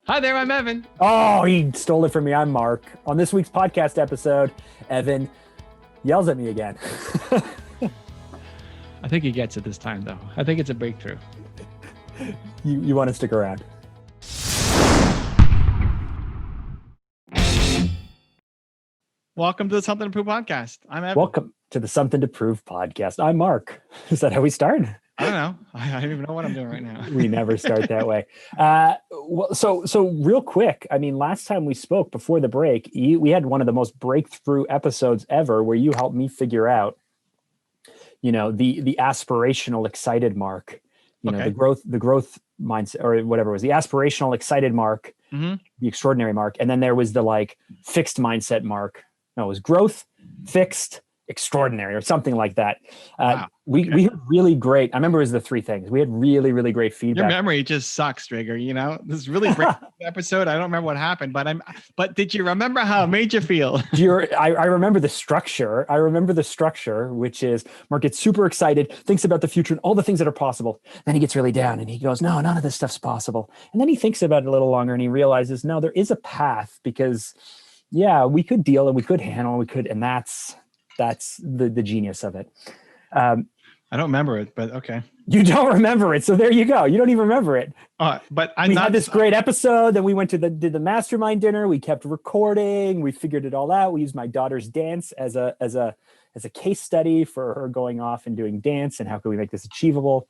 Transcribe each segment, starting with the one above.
Hi there, I'm Evan. Oh, he stole it from me. I'm Mark. On this week's podcast episode, Evan yells at me again. I think he gets it this time, though. I think it's a breakthrough. You want to stick around. Welcome to the Something to Prove podcast. I'm Evan. Welcome to the Something to Prove podcast. I'm Mark. Is that how we start? I don't know. I don't even know what I'm doing right now. We never start that way. So real quick, I mean, last time we spoke before the break, we had one of the most breakthrough episodes ever where you helped me figure out, the aspirational excited mark, the growth mindset or whatever it was, the aspirational excited mark, the extraordinary mark. And then there was the fixed mindset mark. No, it was growth, fixed, extraordinary, or something like that. Wow. We had really great. I remember it was the three things. We had really, really great feedback. Your memory just sucks, Drigger. This is really great episode. I don't remember what happened, but did you remember how it made you feel? I remember the structure. Which is Mark gets super excited, thinks about the future and all the things that are possible. Then he gets really down and he goes, no, none of this stuff's possible. And then he thinks about it a little longer and he realizes, no, there is a path because we could deal and we could handle, and that's the genius of it. I don't remember it, but okay. You don't remember it, so there you go. You don't even remember it. But we had this great episode. Then we went to did the mastermind dinner. We kept recording. We figured it all out. We used my daughter's dance as a case study for her going off and doing dance. And how could we make this achievable?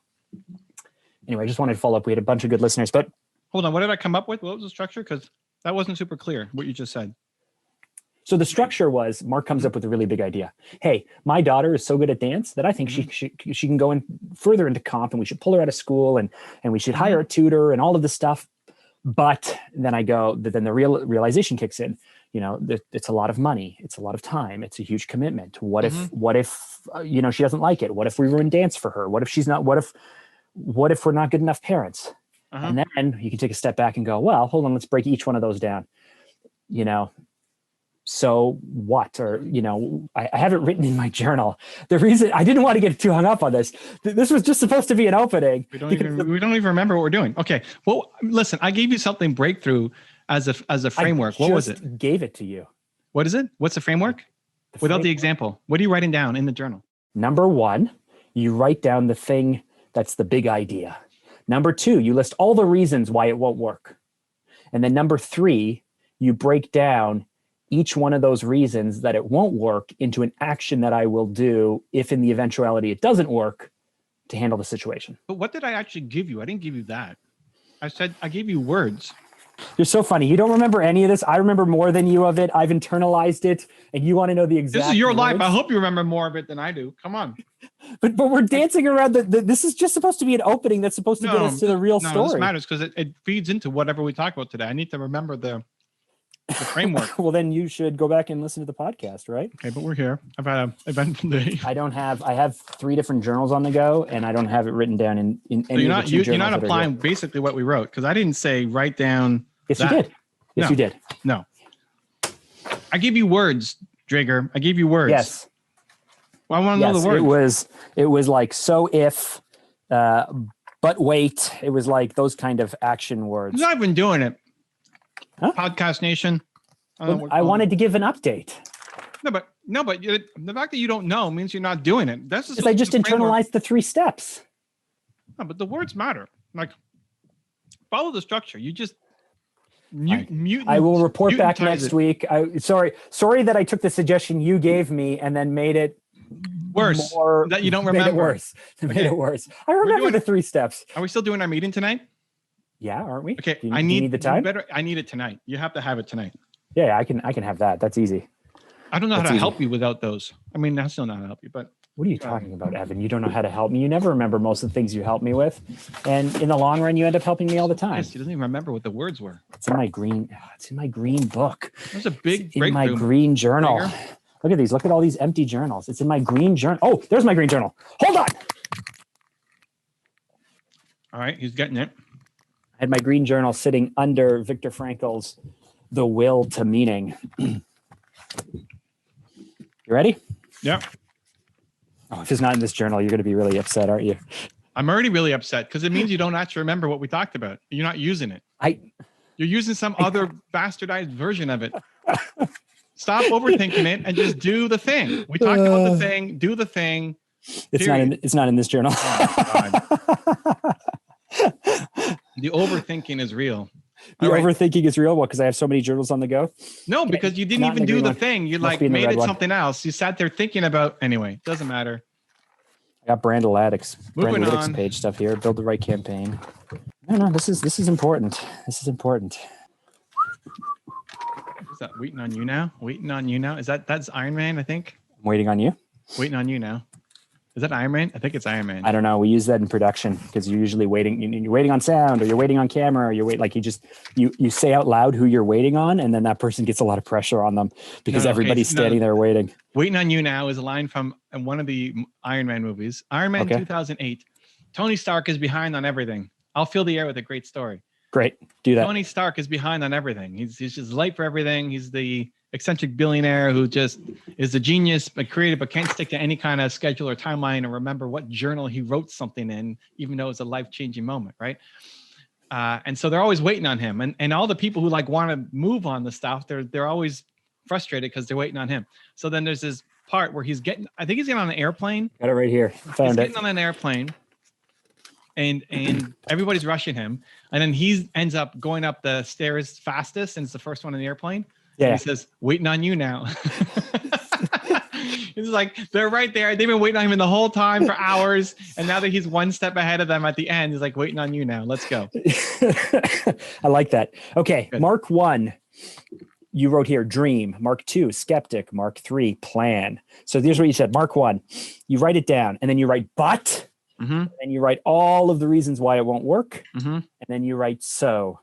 Anyway, I just wanted to follow up. We had a bunch of good listeners, but hold on. What did I come up with? What was the structure? Because that wasn't super clear. What you just said. So the structure was Mark comes up with a really big idea. Hey, my daughter is so good at dance that I think she can go in further into comp, and we should pull her out of school and we should hire a tutor and all of this stuff. But then then the realization kicks in. It's a lot of money. It's a lot of time. It's a huge commitment. What if she doesn't like it? What if we ruin dance for her? What if she's not? What if we're not good enough parents? And then you can take a step back and go, well, hold on, let's break each one of those down. So what? Or, I have it written in my journal. The reason I didn't want to get too hung up on this was just supposed to be an opening. We don't even remember what we're doing. Okay. Well, listen, I gave you something breakthrough as a framework. What was it? Gave it to you. What is it? What's the framework? Without the example. What are you writing down in the journal? Number one, you write down the thing that's the big idea. Number two, you list all the reasons why it won't work. And then number three, you break down each one of those reasons that it won't work into an action that I will do if in the eventuality it doesn't work to handle the situation. But what did I actually give you? I didn't give you that. I said I gave you words. You're so funny. You don't remember any of this. I remember more than you of it. I've internalized it, and you want to know the exact This is your words. life. I hope you remember more of it than I do. Come on. But we're dancing around. This is just supposed to be an opening that's supposed to get us to the real story. This matters because it feeds into whatever we talk about today. I need to remember the framework. Well, then you should go back and listen to the podcast, right? Okay, but we're here. I've had an eventful day. I have 3 different journals on the go, and I don't have it written down in any of the 2 journals. You're not applying basically what we wrote, because I didn't say write down. Yes, you did. Yes, you did. No. I gave you words, Drigger. I gave you words. Yes. Well, I want to know the words. It was like, so if, but wait. It was like those kind of action words. I've not been doing it. Huh? Podcast Nation. I wanted to give an update. No, but the fact that you don't know means you're not doing it. That's just I just internalized the 3 steps. No, but the words matter. Like, follow the structure. You just mute. I will report back next week. Sorry that I took the suggestion you gave me and then made it worse. That you don't remember. Made it worse. I remember the 3 steps. Are we still doing our meeting tonight? Yeah, aren't we? Okay, do you need the time. I need it tonight. You have to have it tonight. Yeah, I can have that. That's easy. I don't know how to help you without those. I mean, I still know how to help you, but what are you talking about, Evan? You don't know how to help me. You never remember most of the things you help me with, and in the long run, you end up helping me all the time. Yes, he doesn't even remember what the words were. It's in my green book. There's a big in my green journal. Bigger. Look at these. Look at all these empty journals. It's in my green journal. Oh, there's my green journal. Hold on. All right, he's getting it. I had my green journal sitting under Viktor Frankl's The Will to Meaning. You ready? Yeah. Oh, if it's not in this journal, you're going to be really upset, aren't you? I'm already really upset because it means you don't actually remember what we talked about. You're not using it. You're using some other bastardized version of it. Stop overthinking it and just do the thing. We talked about the thing. Do the thing. It's not in this journal. Oh my God. The overthinking is real. Overthinking is real. What? Because I have so many journals on the go. No, because you didn't even do the thing. You like made it something else. You sat there thinking about. Anyway, doesn't matter. I got Brandlytics page stuff here. Build the right campaign. No. This is important. This is important. Is that waiting on you now? Waiting on you now? That's Iron Man? I think. I'm waiting on you. Waiting on you now. Is that Iron Man? I think it's Iron Man. I don't know. We use that in production because you're usually waiting. You're waiting on sound, or you're waiting on camera, or you say out loud who you're waiting on, and then that person gets a lot of pressure on them because everybody's standing there waiting. Waiting on you now is a line from one of the Iron Man movies. Iron Man 2008. Tony Stark is behind on everything. I'll fill the air with a great story. Great. Do that. Tony Stark is behind on everything. He's just late for everything. He's the eccentric billionaire who just is a genius, but creative, but can't stick to any kind of schedule or timeline or remember what journal he wrote something in, even though it's a life-changing moment, right? And so they're always waiting on him. And all the people who like want to move on the stuff, they're always frustrated because they're waiting on him. So then there's this part where he's getting on an airplane. Got it right here. He's getting on an airplane. And everybody's rushing him. And then he ends up going up the stairs fastest, and it's the first one in the airplane. Yeah. And he says, waiting on you now. It's like, they're right there. They've been waiting on him the whole time for hours. And now that he's one step ahead of them at the end, he's like, waiting on you now. Let's go. I like that. Okay. Good. Mark 1, you wrote here, dream. Mark 2, skeptic. Mark 3, plan. So here's what you said. Mark 1, you write it down, and then you write, but. Mm-hmm. And you write all of the reasons why it won't work. Mm-hmm. And then you write so.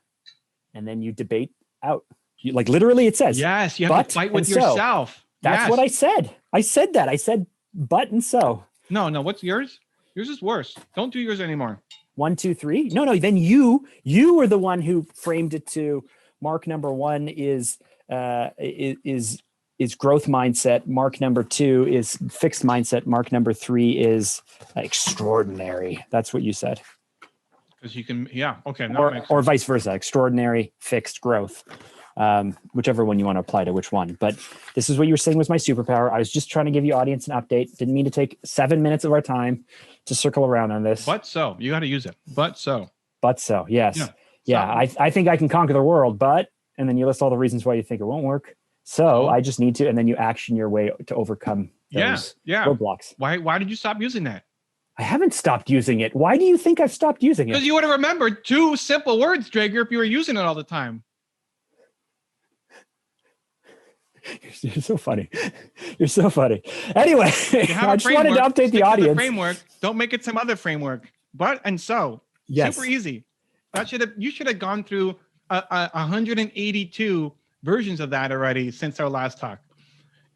And then you debate out. Like literally it says. Yes, you have to fight with yourself. That's what I said. I said that. I said but and so. No, what's yours? Yours is worse. Don't do yours anymore. 1, 2, 3. No. Then you were the one who framed it to Mark number 1 is growth mindset. Mark number 2 is fixed mindset. Mark number 3 is extraordinary. That's what you said. Because you can, okay. Or vice versa, extraordinary, fixed, growth. Whichever one you want to apply to which one. But this is what you were saying was my superpower. I was just trying to give you audience an update. Didn't mean to take 7 minutes of our time to circle around on this. But so, you got to use it. But so, yes. Yeah. I think I can conquer the world, and then you list all the reasons why you think it won't work. So I just need to, and then you action your way to overcome those roadblocks. Why did you stop using that? I haven't stopped using it. Why do you think I've stopped using it? Because you would have remembered 2 simple words, Drager, if you were using it all the time. You're so funny. You're so funny. Anyway, I just wanted to update the audience. The framework. Don't make it some other framework. But and so. Yes. Super easy. You should have gone through 182 versions of that already since our last talk.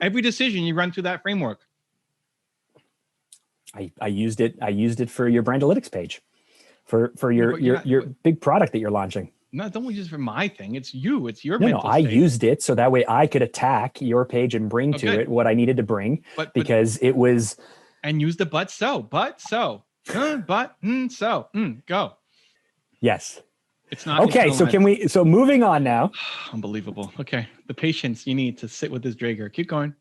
Every decision you run through that framework. I used it for your Brandlytics page, for your big product that you're launching. No, don't use it for my thing. It's you. It's your mental state. I used it so that way I could attack your page and bring to it what I needed to bring because it was. And use the go. Yes. It's not okay. So moving on now. Unbelievable. Okay, the patience you need to sit with this Drager. Keep going.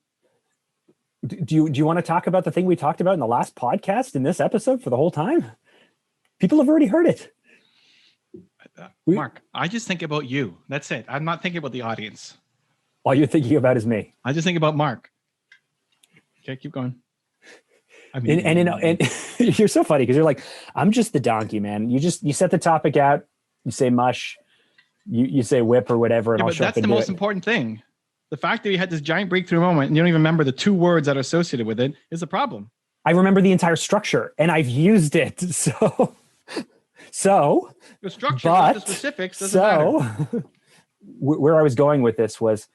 Do you want to talk about the thing we talked about in the last podcast in this episode for the whole time? People have already heard it. Mark, I just think about you. That's it. I'm not thinking about the audience. All you're thinking about is me. I just think about Mark. Okay, keep going. And you're so funny because you're like, I'm just the donkey, man. You set the topic out. You say mush. You say whip or whatever, and I'll show up and do it. That's the most important thing. The fact that you had this giant breakthrough moment and you don't even remember the 2 words that are associated with it is a problem. I remember the entire structure and I've used it. So the structure, not the specifics, doesn't matter. Where I was going with this was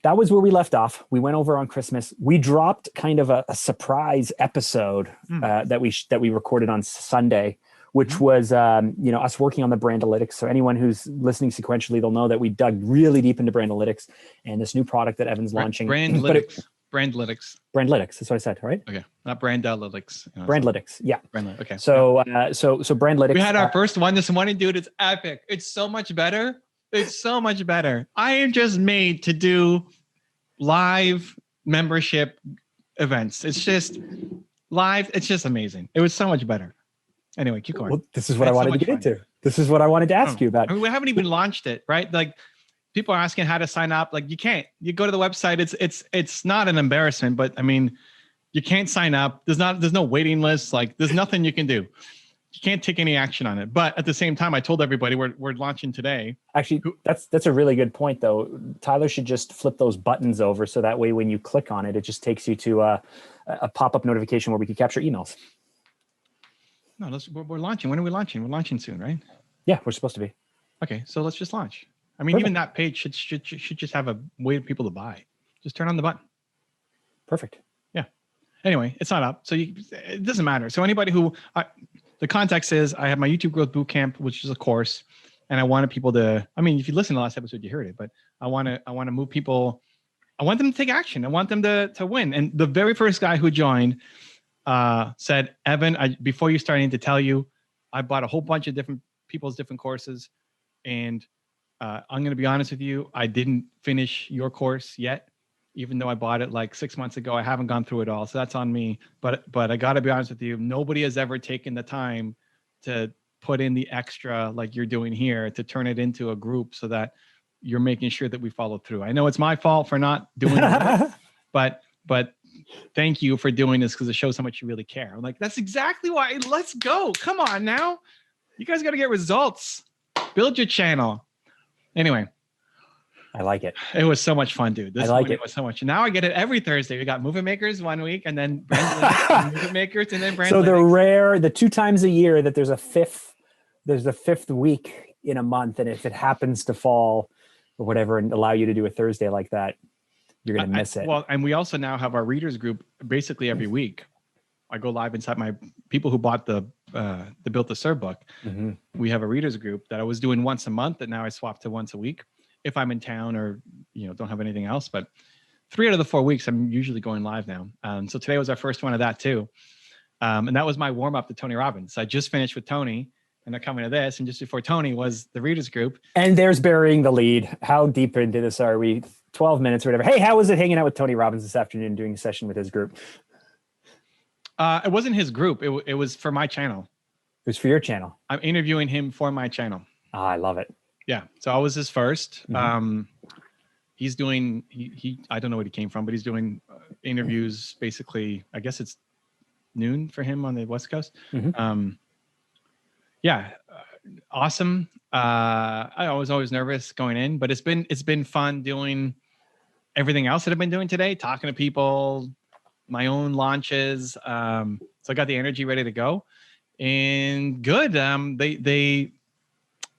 that was where we left off. We went over on Christmas. We dropped kind of a surprise episode that we recorded on Sunday, which was us working on the Brandlytics. So anyone who's listening sequentially, they'll know that we dug really deep into Brandlytics and this new product that Evan's launching. Brandlytics. That's what I said, right? Okay, not Brandlytics. Brandlytics, yeah. Brandlytics. Okay. So Brandlytics. We had our first one this morning, dude. It's epic. It's so much better. It's so much better. I am just made to do live membership events. It's just live. It's just amazing. It was so much better. Anyway, keep going. Well, this is what I It's so wanted to much get fun. into. This is what I wanted to ask you about. I mean, we haven't even launched it, right? Like people are asking how to sign up. Like you can't. You go to the website. It's not an embarrassment, but I mean, you can't sign up. There's no waiting list. Like there's nothing you can do. You can't take any action on it. But at the same time, I told everybody we're launching today. Actually, that's a really good point, though. Tyler should just flip those buttons over so that way when you click on it, it just takes you to a pop-up notification where we can capture emails. No, we're launching. When are we launching? We're launching soon, right? Yeah, we're supposed to be. Okay, so let's just launch. I mean, even that page should just have a way for people to buy. Just turn on the button. Perfect. Yeah. Anyway, it's not up, so it doesn't matter. So anybody who the context is, I have my YouTube Growth Bootcamp, which is a course, and I wanted people to. I mean, if you listen to the last episode, you heard it, but I want to move people. I want them to take action. I want them to win. And the very first guy who joined said, Evan, before you started to tell you, I bought a whole bunch of different people's different courses, and I'm going to be honest with you, I didn't finish your course yet. Even though I bought it like 6 months ago, I haven't gone through it all. So that's on me. But I got to be honest with you, nobody has ever taken the time to put in the extra like you're doing here to turn it into a group so that you're making sure that we follow through. I know it's my fault for not doing it, but thank you for doing this because it shows how much you really care. I'm like, that's exactly why. Let's go. Come on now. You guys got to get results. Build your channel. Anyway. I like it. It was so much fun, dude. This it was so much. Now I get it every Thursday. We got Movement Makers one week, and then brand Movement Makers, and then brand. So the 2 times a year that there's a fifth week in a month, and if it happens to fall or whatever and allow you to do a Thursday like that, you're gonna miss it. Well, and we also now have our readers group basically every week. I go live inside my people who bought the Built to Serve book. Mm-hmm. We have a readers group that I was doing once a month, that now I swapped to once a week. If I'm in town or, don't have anything else, but 3 out of the 4 weeks, I'm usually going live now. So today was our first one of that too. And that was my warm up to Tony Robbins. So I just finished with Tony and they're coming to this. And just before Tony was the readers group. And there's burying the lead. How deep into this are we? 12 minutes or whatever. Hey, how was it hanging out with Tony Robbins this afternoon doing a session with his group? It wasn't his group. It was for my channel. It was for your channel. I'm interviewing him for my channel. I love it. Yeah. So I was his first. Mm-hmm. He's doing, I don't know what he came from, but he's doing interviews basically, I guess it's noon for him on the West Coast. Mm-hmm. Awesome. I was always nervous going in, but it's been fun doing everything else that I've been doing today, talking to people, my own launches. So I got the energy ready to go and good.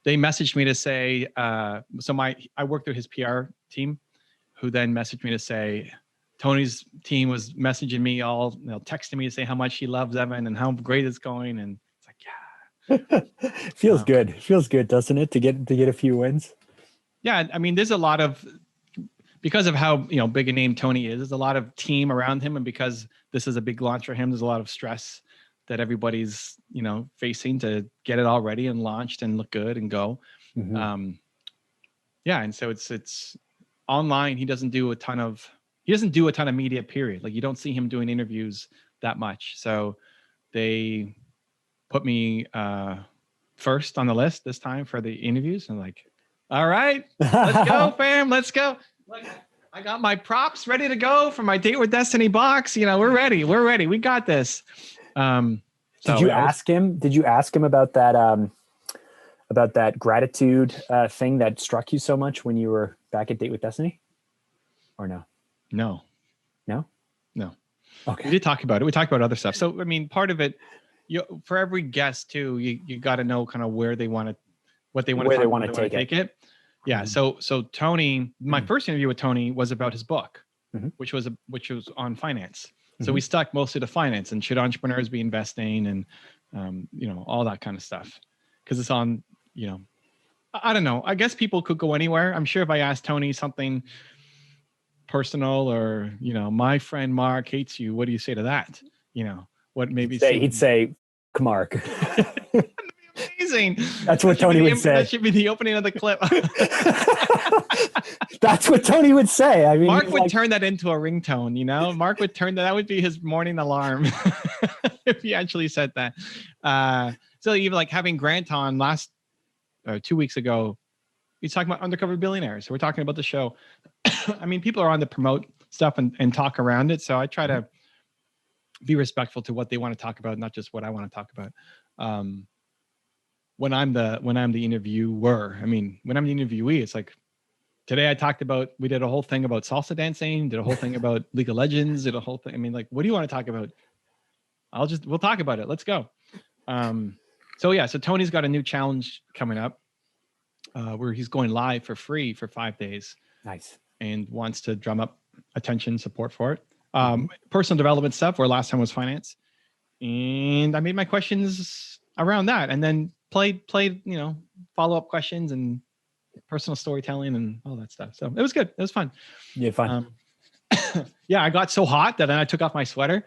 They messaged me to say, I worked through his PR team, who then messaged me to say, Tony's team was messaging me all, texting me to say how much he loves Evan and how great it's going. And it's like, yeah. Feels good. Feels good, doesn't it? To get a few wins. Yeah. I mean, there's a lot of, because of how, big a name Tony is, there's a lot of team around him. And because this is a big launch for him, there's a lot of stress that everybody's, facing to get it all ready and launched and look good and go. Mm-hmm. And so it's online. He doesn't do a ton of media, period. Like you don't see him doing interviews that much. So they put me first on the list this time for the interviews. And like, all right, let's go, fam. Let's go. Look, I got my props ready to go for my Date with Destiny box. We're ready. We got this. Did you ask him about that gratitude thing that struck you so much when you were back at Date with Destiny, or no? No. Okay. We did talk about it. We talked about other stuff. So, I mean, part of it, for every guest too, you got to know kind of where they want to take it. Yeah. Mm-hmm. So Tony, my first interview with Tony was about his book, mm-hmm. which was on finance. So mm-hmm. we stuck mostly to finance and should entrepreneurs be investing and, all that kind of stuff. Cause it's on, I don't know. I guess people could go anywhere. I'm sure if I asked Tony something personal or, my friend Mark hates you, what do you say to that? What maybe he'd say, Mark. amazing. That's what Tony would say. That should be the opening of the clip. That's what Tony would say. I mean, Mark would turn that into a ringtone, you know? Mark would turn that would be his morning alarm if he actually said that. So even like having Grant on 2 weeks ago, he's talking about undercover billionaires. So we're talking about the show. I mean, people are on to promote stuff and talk around it. So I try to be respectful to what they want to talk about, not just what I want to talk about. When I'm the interviewer, I mean, when I'm the interviewee, it's like today we did a whole thing about salsa dancing, did a whole thing about League of Legends, did a whole thing. I mean, like, what do you want to talk about? We'll talk about it. Let's go. So Tony's got a new challenge coming up where he's going live for free for 5 days. Nice. And wants to drum up attention, support for it. Personal development stuff, where last time was finance. And I made my questions around that and then played, follow-up questions and personal storytelling and all that stuff. So it was good. It was fun. Yeah, fun. Yeah, I got so hot that then I took off my sweater.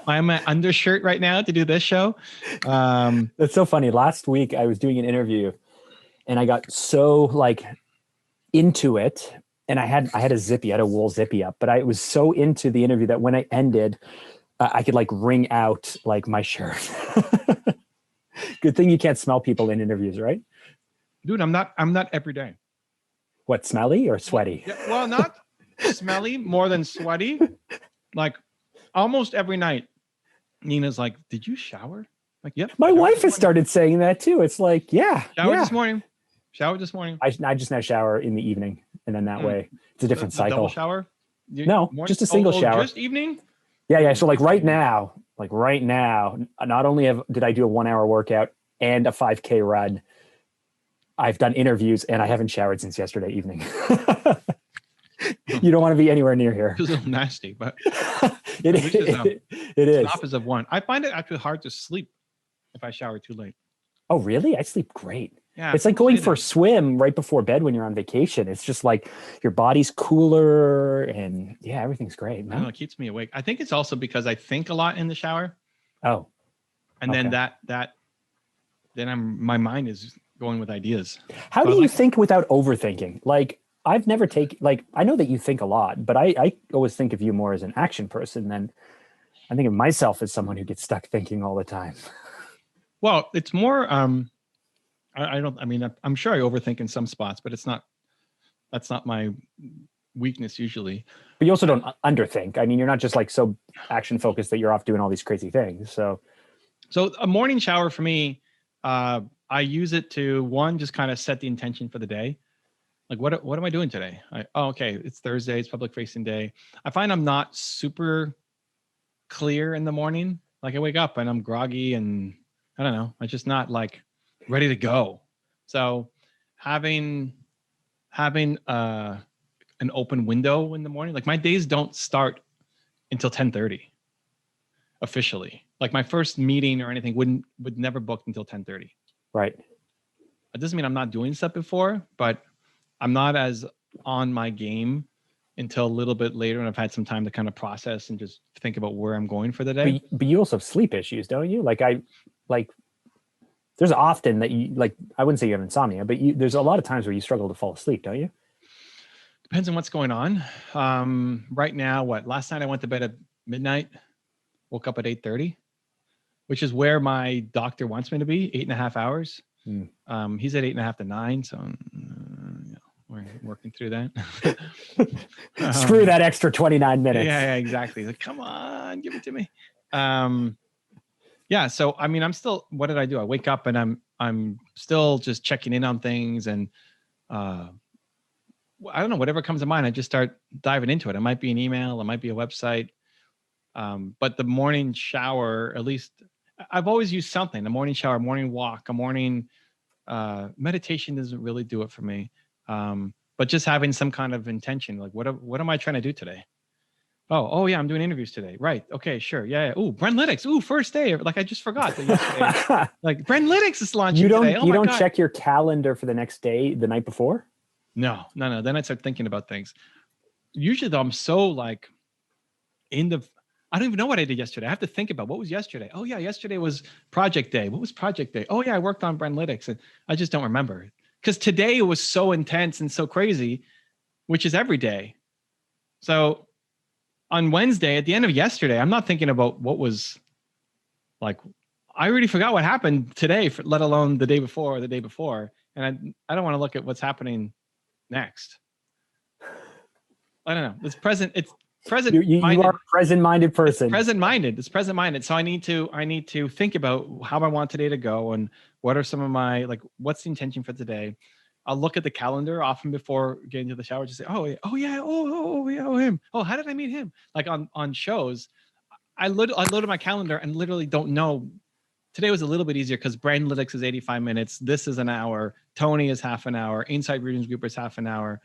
I'm an undershirt right now to do this show. That's so funny. Last week I was doing an interview and I got so like into it. And I had a wool zippy up, but I was so into the interview that when I ended, I could like wring out like my shirt. Good thing you can't smell people in interviews, right? Dude, I'm not every day. What, smelly or sweaty? Yeah, well, not smelly, more than sweaty. Like almost every night, Nina's like, "Did you shower?" Like, yep. My wife has started saying that too. It's like, showered this morning. I just now shower in the evening, and then that way it's a different cycle. Double shower? No, just a single shower. Just evening? Yeah. So like right now, not only did I do a 1 hour workout and a 5K run, I've done interviews and I haven't showered since yesterday evening. You don't want to be anywhere near here. It's a little nasty, but it is. Opposite of one. I find it actually hard to sleep if I shower too late. Oh, really? I sleep great. Yeah, it's like going for a swim right before bed when you're on vacation. It's just like your body's cooler and everything's great. I don't know, it keeps me awake. I think it's also because I think a lot in the shower. Oh. And then my mind is going with ideas. How do you think without overthinking? Like I've never I know that you think a lot, but I always think of you more as an action person than I think of myself as someone who gets stuck thinking all the time. Well, it's more, I'm sure I overthink in some spots, but that's not my weakness usually. But you also don't underthink. I mean, you're not just like so action focused that you're off doing all these crazy things. So a morning shower for me, I use it to just kind of set the intention for the day. Like, what am I doing today? Okay, it's Thursday, it's public facing day. I find I'm not super clear in the morning. Like I wake up and I'm groggy and I don't know, I'm just not like ready to go. So having an open window in the morning, like my days don't start until 10:30 officially. Like my first meeting or anything would never book until 10:30. Right. It doesn't mean I'm not doing stuff before, but I'm not as on my game until a little bit later when I've had some time to kind of process and just think about where I'm going for the day. But you also have sleep issues, don't you? There's often that you I wouldn't say you have insomnia, but there's a lot of times where you struggle to fall asleep, don't you? Depends on what's going on. Right now, last night I went to bed at midnight, woke up at 8:30, which is where my doctor wants me to be, 8.5 hours. He's at 8.5 to 9. So we're working through that. Screw that extra 29 minutes. Yeah, exactly. Like, come on, give it to me. So I mean, I'm still, what did I do? I wake up and I'm still just checking in on things and I don't know, whatever comes to mind, I just start diving into it. It might be an email, it might be a website. But the morning shower, at least I've always used something, the morning shower, morning walk, a morning meditation doesn't really do it for me. But just having some kind of intention, like what am I trying to do today? Oh yeah, I'm doing interviews today. Right. Okay, sure. Yeah. Ooh, Brentlytics. Ooh, first day. Like I just forgot that yesterday. Like Brentlytics is launching today. You don't check your calendar for the next day the night before? No. Then I start thinking about things. Usually though, I'm so like I don't even know what I did yesterday. I have to think about what was yesterday. Oh yeah, yesterday was project day. What was project day? Oh yeah, I worked on Brandlytics, and I just don't remember because today was so intense and so crazy, which is every day. So on Wednesday, at the end of yesterday, I'm not thinking about what was like. I already forgot what happened today, let alone the day before or the day before. And I don't want to look at what's happening next. I don't know. It's present. It's present. You are a present-minded person. It's present-minded. It's present-minded. So I need to think about how I want today to go and what are some of my, like, what's the intention for today. I'll look at the calendar often before getting to the shower, just say, oh yeah, him. Oh, how did I meet him? Like on shows, I loaded my calendar and literally don't know. Today was a little bit easier because Brandlytics is 85 minutes. This is an hour. Tony is half an hour. Inside Regions Group is half an hour.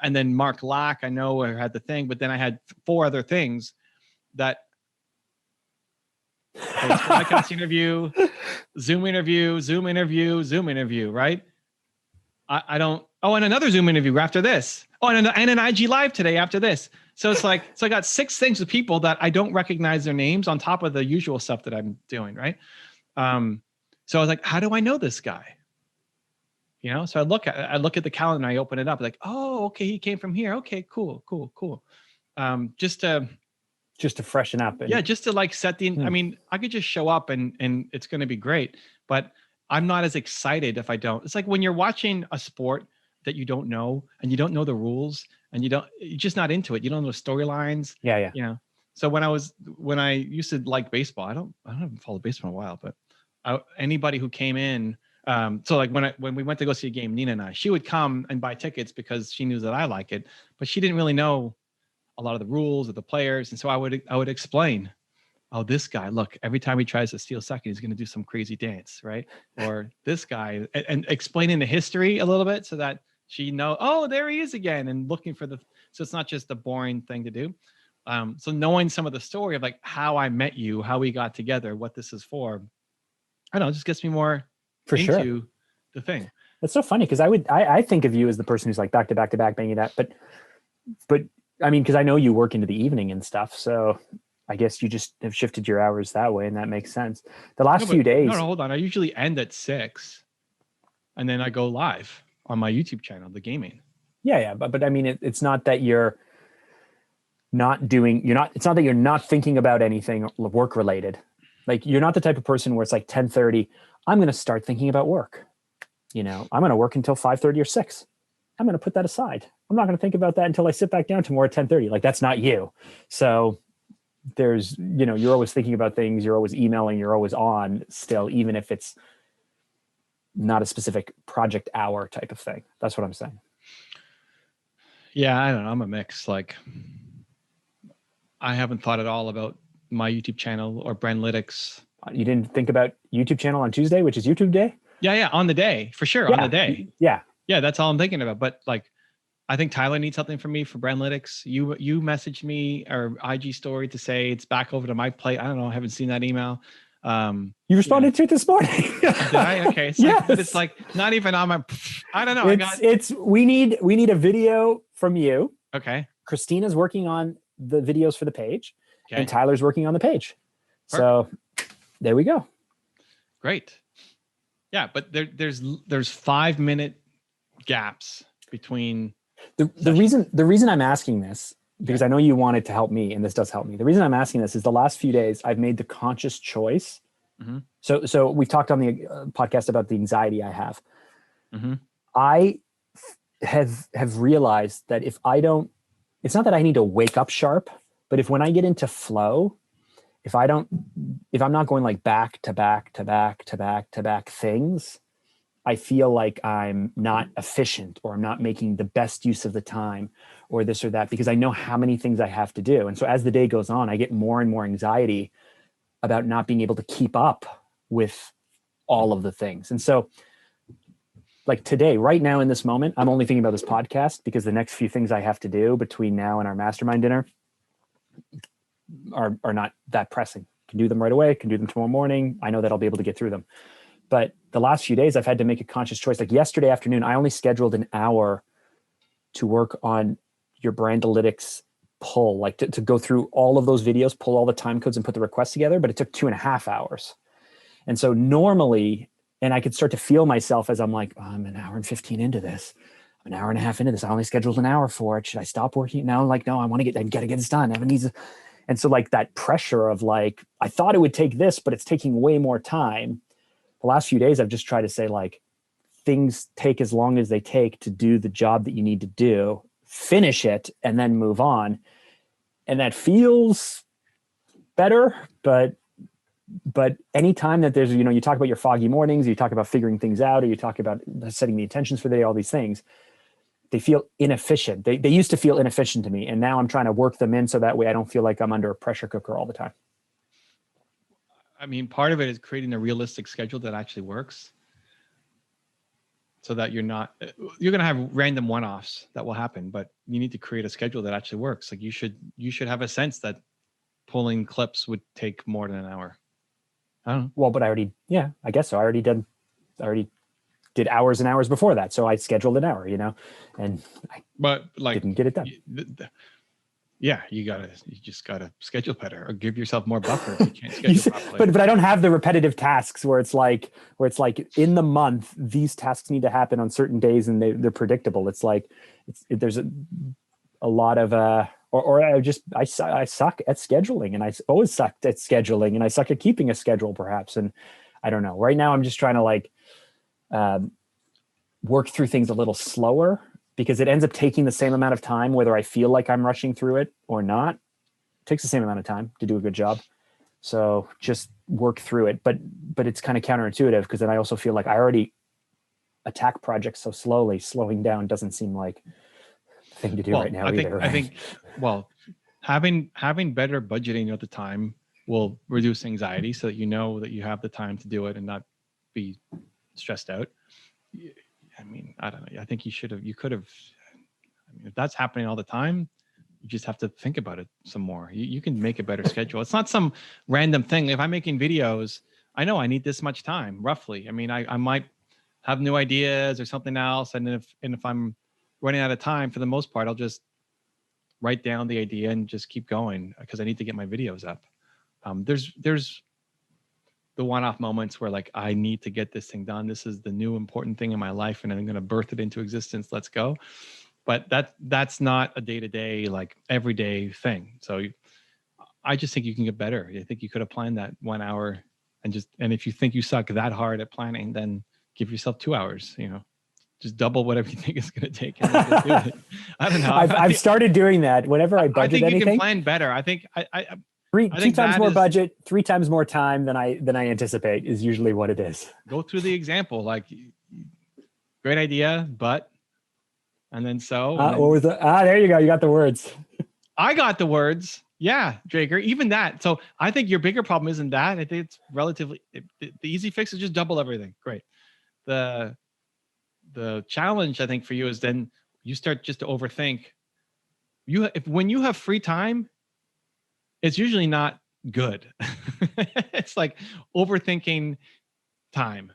And then Mark Lack, I know I had the thing, but then I had 4 other things that podcast interview, Zoom interview, right? I don't, oh, and another Zoom interview after this. Oh, and an IG live today after this. So it's like, so I got 6 things with people that I don't recognize their names on top of the usual stuff that I'm doing, right? So I was like, how do I know this guy? You know, so I look at the calendar, I open it up, like, oh, okay, he came from here. Okay, cool. Just to freshen up. Yeah, just to like set the, I mean, I could just show up and it's going to be great, but I'm not as excited if I don't. It's like when you're watching a sport that you don't know and you don't know the rules and you're just not into it. You don't know storylines. Yeah. You know, so when I used to like baseball, I haven't followed baseball in a while, but anybody who came in, so like when we went to go see a game, Nina and I, she would come and buy tickets because she knew that I like it, but she didn't really know a lot of the rules of the players. And so I would explain, oh, this guy, look, every time he tries to steal second, he's going to do some crazy dance, right? Or this guy, and explaining the history a little bit so that she know, oh, there he is again, and looking for so it's not just a boring thing to do. So knowing some of the story of like how I met you, how we got together, what this is for, I don't know, it just gets me more into the thing. That's so funny because I think of you as the person who's like back to back to back banging that, but I mean, because I know you work into the evening and stuff, so I guess you just have shifted your hours that way, and that makes sense. The last few days. No, hold on. I usually end at 6, and then I go live on my YouTube channel, the gaming. Yeah, but I mean, it's not that you're not doing. It's not that you're not thinking about anything work related. Like you're not the type of person where it's like 10:30. I'm going to start thinking about work. You know, I'm going to work until 5:30 or 6. I'm going to put that aside. I'm not going to think about that until I sit back down tomorrow at 10:30. Like that's not you. So there's, you're always thinking about things. You're always emailing. You're always on still, even if it's not a specific project hour type of thing. That's what I'm saying. Yeah, I don't know. I'm a mix. Like I haven't thought at all about my YouTube channel or Brandlytics. You didn't think about YouTube channel on Tuesday, which is YouTube day? Yeah. On the day, for sure. Yeah. On the day. Yeah. Yeah. That's all I'm thinking about. But like, I think Tyler needs something from me for Brandlytics. You messaged me or IG story to say it's back over to my plate. I don't know. I haven't seen that email. You responded to it this morning. Did I? Okay. It's yes. Like, it's like not even on my, I don't know. We need a video from you. Okay. Christina's working on the videos for the page, okay, and Tyler's working on the page. Perfect. So there we go. Great. Yeah. But there's 5-minute gaps between the reason I'm asking this, because I know you wanted to help me, and this does help me. The reason I'm asking this is the last few days I've made the conscious choice. Mm-hmm. So we've talked on the podcast about the anxiety I have. Mm-hmm. I have realized that if I don't, it's not that I need to wake up sharp, but if when I get into flow, if I'm not going like back to back to back to back to back things, I feel like I'm not efficient, or I'm not making the best use of the time, or this or that, because I know how many things I have to do. And so as the day goes on, I get more and more anxiety about not being able to keep up with all of the things. And so like today, right now in this moment, I'm only thinking about this podcast because the next few things I have to do between now and our mastermind dinner are not that pressing. Can do them right away, can do them tomorrow morning. I know that I'll be able to get through them. But the last few days, I've had to make a conscious choice. Like yesterday afternoon, I only scheduled an hour to work on your Brandlytics pull, like to go through all of those videos, pull all the time codes and put the requests together, but it took 2.5 hours. And so normally, and I could start to feel myself as I'm like, oh, I'm an hour and 15 into this. I'm an hour and a half into this. I only scheduled an hour for it. Should I stop working now? I'm like, no, I gotta get this done. And so like that pressure of like, I thought it would take this, but it's taking way more time. The last few days, I've just tried to say like, things take as long as they take to do the job that you need to do, finish it, and then move on. And that feels better, but anytime that there's, you talk about your foggy mornings, you talk about figuring things out, or you talk about setting the intentions for the day, all these things, they feel inefficient. They used to feel inefficient to me. And now I'm trying to work them in so that way I don't feel like I'm under a pressure cooker all the time. I mean, part of it is creating a realistic schedule that actually works, so that you're going to have random one-offs that will happen, but you need to create a schedule that actually works. Like you should have a sense that pulling clips would take more than an hour. I don't know. Well, but I guess so. I already did hours and hours before that. So I scheduled an hour, and didn't get it done. Yeah, you just gotta schedule better, or give yourself more buffer if you can't schedule properly. But I don't have the repetitive tasks where it's like in the month, these tasks need to happen on certain days and they're predictable. It's like, there's a lot of, I suck at scheduling, and I always sucked at scheduling, and I suck at keeping a schedule perhaps. And I don't know, right now I'm just trying to like work through things a little slower, because it ends up taking the same amount of time, whether I feel like I'm rushing through it or not. It takes the same amount of time to do a good job. So just work through it. But it's kind of counterintuitive, because then I also feel like I already attack projects so slowly. Slowing down doesn't seem like the thing to do right now either. I think, having better budgeting at the time will reduce anxiety, so that you know that you have the time to do it and not be stressed out. I mean, I don't know. I think you could have, if that's happening all the time, you just have to think about it some more. You can make a better schedule. It's not some random thing. If I'm making videos, I know I need this much time, roughly. I mean, I might have new ideas or something else. And if I'm running out of time, for the most part, I'll just write down the idea and just keep going, because I need to get my videos up. There's the one-off moments where like, I need to get this thing done. This is the new important thing in my life, and I'm going to birth it into existence. Let's go. But that's not a day-to-day, like everyday thing. So I just think you can get better. I think you could have planned that 1 hour, and if you think you suck that hard at planning, then give yourself 2 hours, just double whatever you think it's going to take. And just do it. I don't know. I've started doing that whenever I budget anything. I think you can plan better. I think two times more budget, 3 times more time than I anticipate is usually what it is. Go through the example, like, great idea, but, and then so. What was the? There you go. You got the words. I got the words. Yeah, Drager. Even that. So I think your bigger problem isn't that. I think it's relatively the easy fix is just double everything. Great. The challenge, I think, for you is then you start just to overthink. When you have free time, it's usually not good. It's like overthinking time.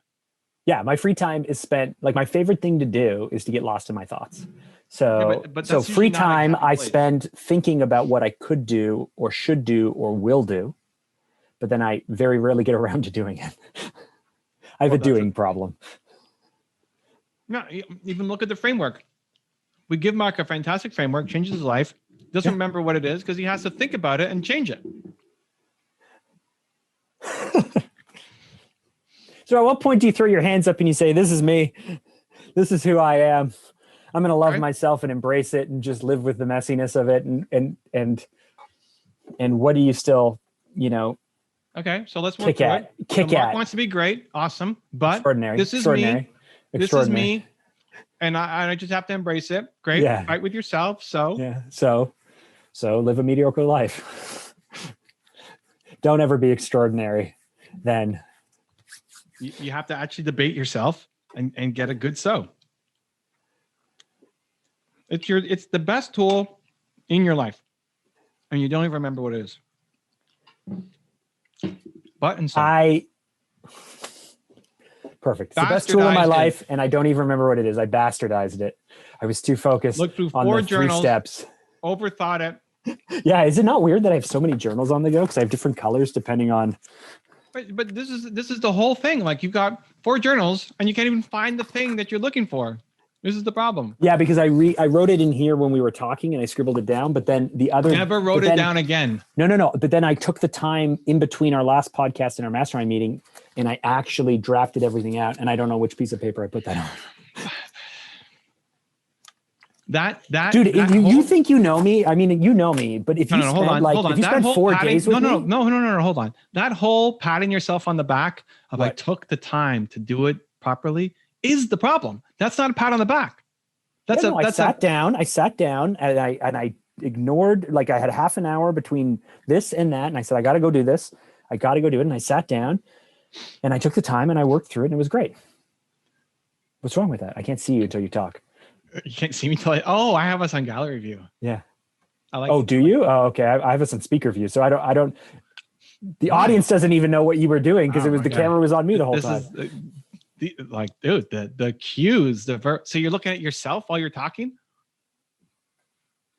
Yeah, my free time is spent, like, my favorite thing to do is to get lost in my thoughts. So, but so free time I spend thinking about what I could do or should do or will do, but then I very rarely get around to doing it. I have a doing problem. No, even look at the framework. We give Mark a fantastic framework, changes his life, doesn't remember what it is because he has to think about it and change it. So at what point do you throw your hands up and you say, this is me, this is who I am, I'm going to love myself and embrace it and just live with the messiness of it, and what do you still, okay, so let's work through it. Mark wants to be great, awesome, but extraordinary. This is me, and I just have to embrace it. Great, fight with yourself. So live a mediocre life. Don't ever be extraordinary. Then you have to actually debate yourself and get a good so. It's the best tool in your life, and you don't even remember what it is. But and so perfect. It's the best tool in my life, and I don't even remember what it is. I bastardized it. I was too focused on the 3 steps. Overthought it, Yeah, is it not weird that I have so many journals on the go because I have different colors depending on? But this is the whole thing. Like you've got 4 journals and you can't even find the thing that you're looking for. This is the problem. Yeah, because I wrote it in here when we were talking and I scribbled it down, but then the other Never wrote it down again. No. But then I took the time in between our last podcast and our mastermind meeting, and I actually drafted everything out. And I don't know which piece of paper I put that on. Dude, you think you know me? I mean, you know me, but if you spend 4 days with me, no, hold on. That whole patting yourself on the back of I took the time to do it properly is the problem. That's not a pat on the back. I sat down and I ignored, like I had half an hour between this and that. And I said, I got to go do this. I got to go do it. And I sat down and I took the time and I worked through it and it was great. What's wrong with that? I can't see you until you talk. You can't see me till I have us on gallery view. Yeah. I like. Oh, do you? Oh, okay. I have us on speaker view. So I don't, the audience doesn't even know what you were doing because the camera was on me the whole time. The cues, so you're looking at yourself while you're talking.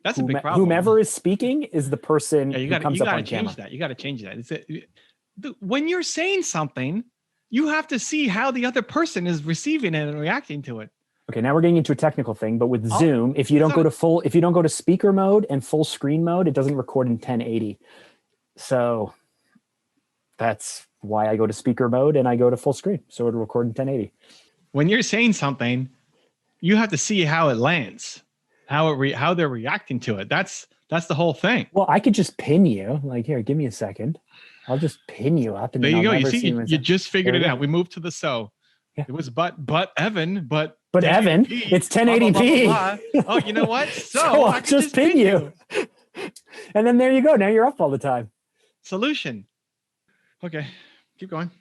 That's a big problem. Whomever is speaking is the person who comes up on camera. You got to change that. When you're saying something, you have to see how the other person is receiving it and reacting to it. Okay, now we're getting into a technical thing, but with Zoom, if you don't go to speaker mode and full screen mode, it doesn't record in 1080. So that's why I go to speaker mode and I go to full screen. So it'll record in 1080. When you're saying something, you have to see how it lands, how they're reacting to it. That's the whole thing. Well, I could just pin you. Like, here, give me a second. I'll just pin you up. And there you go. You see, you just figured it out. We moved to the so. Yeah. It was but Evan, but Evan, it's 1080p. Blah, blah, blah, blah. Oh, you know what? So I just pin you. And then there you go. Now you're up all the time. Solution. Okay, keep going.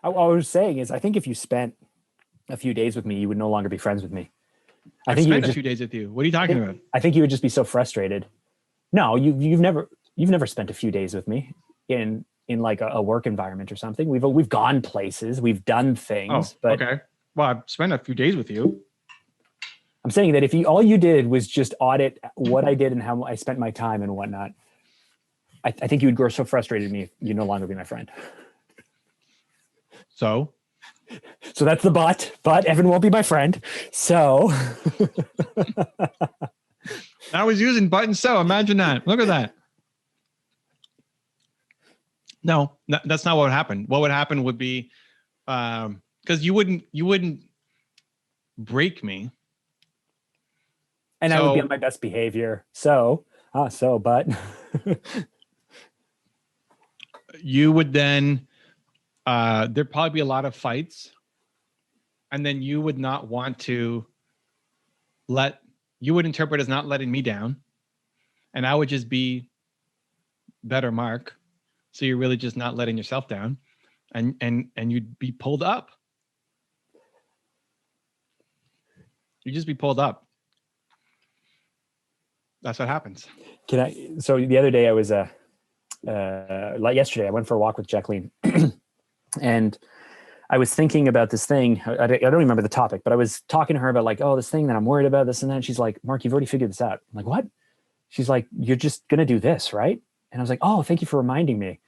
What I was saying is, I think if you spent a few days with me, you would no longer be friends with me. I think spent a few days with you. What are you talking about? I think you would just be so frustrated. No, you've never spent a few days with me in like a work environment or something. We've gone places, we've done things. But okay. Well, I've spent a few days with you. I'm saying that if all you did was just audit what I did and how I spent my time and whatnot, I think you would grow so frustrated with me, you'd no longer be my friend. So that's the but Evan won't be my friend. So I was using but and so. Imagine that. Look at that. No, that's not what would happen. What would happen would be, because you wouldn't break me. And I would be on my best behavior. But you would then, there'd probably be a lot of fights. And then you would not want to you would interpret as not letting me down. And I would just be better Mark. So you're really just not letting yourself down, and you'd be pulled up. You just be pulled up. That's what happens. So the other day I was like yesterday, I went for a walk with Jacqueline, and I was thinking about this thing. I don't remember the topic, but I was talking to her about like, this thing that I'm worried about, this and that. And she's like, Mark, you've already figured this out. I'm like, what? She's like, you're just gonna do this, right? And I was like, oh, thank you for reminding me.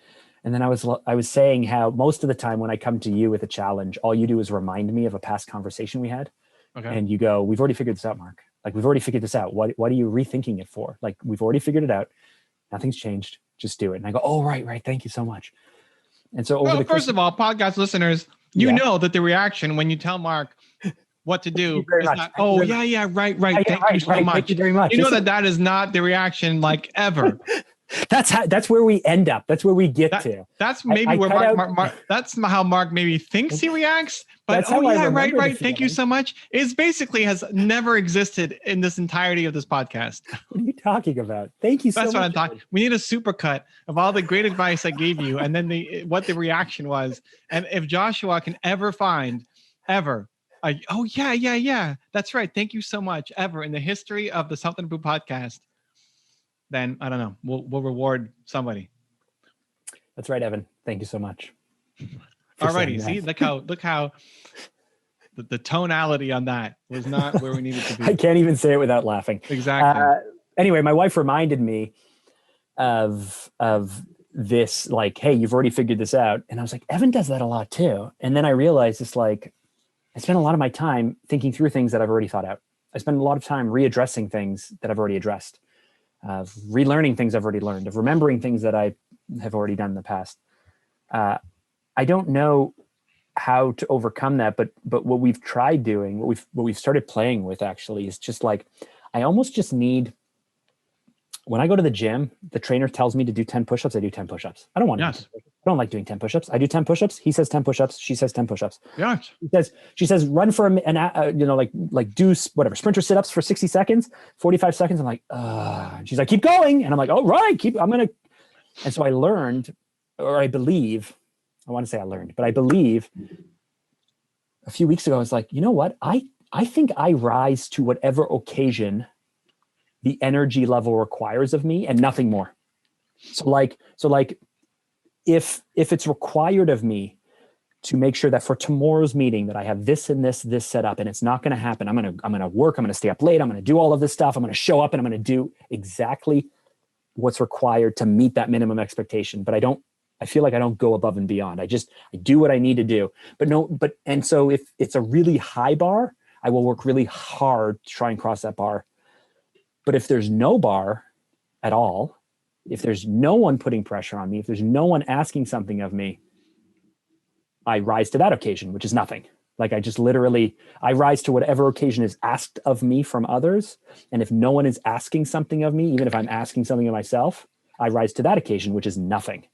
And then I was saying how most of the time when I come to you with a challenge, all you do is remind me of a past conversation we had. Okay. And you go, we've already figured this out, Mark. Like, we've already figured this out. What are you rethinking it for? Like, we've already figured it out. Nothing's changed. Just do it. And I go, oh, right. Thank you so much. And so first of all, podcast listeners, you know that the reaction when you tell Mark what to do is not, right. Thank you so much. Thank you very much. You know that is not the reaction like ever. That's where we end up. That's where we get to. That's maybe where Mark that's how Mark maybe thinks he reacts. But right. Thank you so much. It basically has never existed in this entirety of this podcast. What are you talking about? Thank you so much. That's what I'm talking. We need a supercut of all the great advice I gave you, and then what the reaction was. And if Joshua can ever find that's right. Thank you so much. Ever in the history of the Something to Brew podcast. Then I don't know. We'll reward somebody. That's right, Evan. Thank you so much. Alrighty. See, look how the tonality on that was not where we needed to be. I can't even say it without laughing. Exactly. Anyway, my wife reminded me of this, like, hey, you've already figured this out. And I was like, Evan does that a lot too. And then I realized it's like, I spend a lot of my time thinking through things that I've already thought out. I spend a lot of time readdressing things that I've already addressed, of relearning things I've already learned, of remembering things that I have already done in the past. I don't know how to overcome that, but what we've tried doing, what we've started playing with actually is just like, I almost just need, when I go to the gym, the trainer tells me to do 10 push-ups, I do 10 push-ups. I don't want to. Yes. I don't like doing 10 push-ups. I do 10 push-ups. He says 10 push-ups. She says 10 push-ups. Yes. She says run for like do whatever, sprinter sit-ups for 60 seconds, 45 seconds. I'm like, and she's like, keep going. And I'm like, oh, right. And so I learned, or I believe, I want to say I learned, but I believe a few weeks ago, I was like, you know what? I think I rise to whatever occasion the energy level requires of me and nothing more. So like if it's required of me to make sure that for tomorrow's meeting that I have this and this set up and it's not going to happen, I'm going to work, I'm going to stay up late, I'm going to do all of this stuff, I'm going to show up and I'm going to do exactly what's required to meet that minimum expectation. But I feel like I don't go above and beyond. I do what I need to do. And so if it's a really high bar, I will work really hard to try and cross that bar. But if there's no bar at all, if there's no one putting pressure on me, if there's no one asking something of me, I rise to that occasion, which is nothing. Like I rise to whatever occasion is asked of me from others. And if no one is asking something of me, even if I'm asking something of myself, I rise to that occasion, which is nothing.